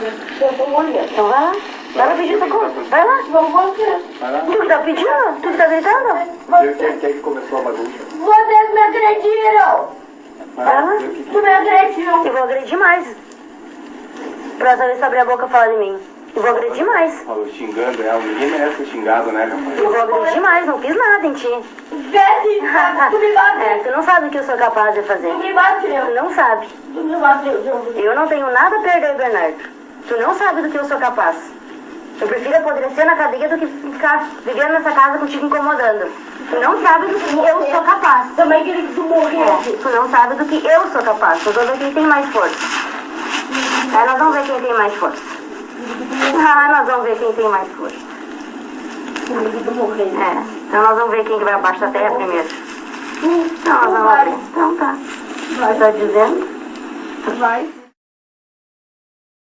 Então vai lá. Vai lá pedir socorro. Vai lá. Vai lá. Tu que tá pedindo? Tu que tá gritando? Quem é que começou a bagunça? Vocês me agrediram! Vai lá. Tu me agrediu! Eu vou agredir mais. Próxima vez que abrir a boca, fala de mim. Eu vou agredir mais. Falou xingando ela. Ninguém merece ser xingado, né, rapaz? Eu vou agredir mais. Não fiz nada em ti. Vê tu me bateu! Tu não sabe o que eu sou capaz de fazer. Tu me bateu! Tu não sabe. Tu me bateu! Eu não tenho nada a perder, Bernardo. Tu não sabe do que eu sou capaz. Eu prefiro apodrecer na cadeia do que ficar vivendo nessa casa contigo incomodando. Tu não sabe do que eu sou capaz. Também queria que tu morresse. Tu não sabe do que eu sou capaz. Nós vamos ver quem tem mais força. Nós vamos ver quem tem mais força. Nós vamos ver quem tem mais força. Então nós vamos ver quem que vai abaixo da terra primeiro. Então nós vamos ver. Então tá. Vai. Tá dizendo? Vai.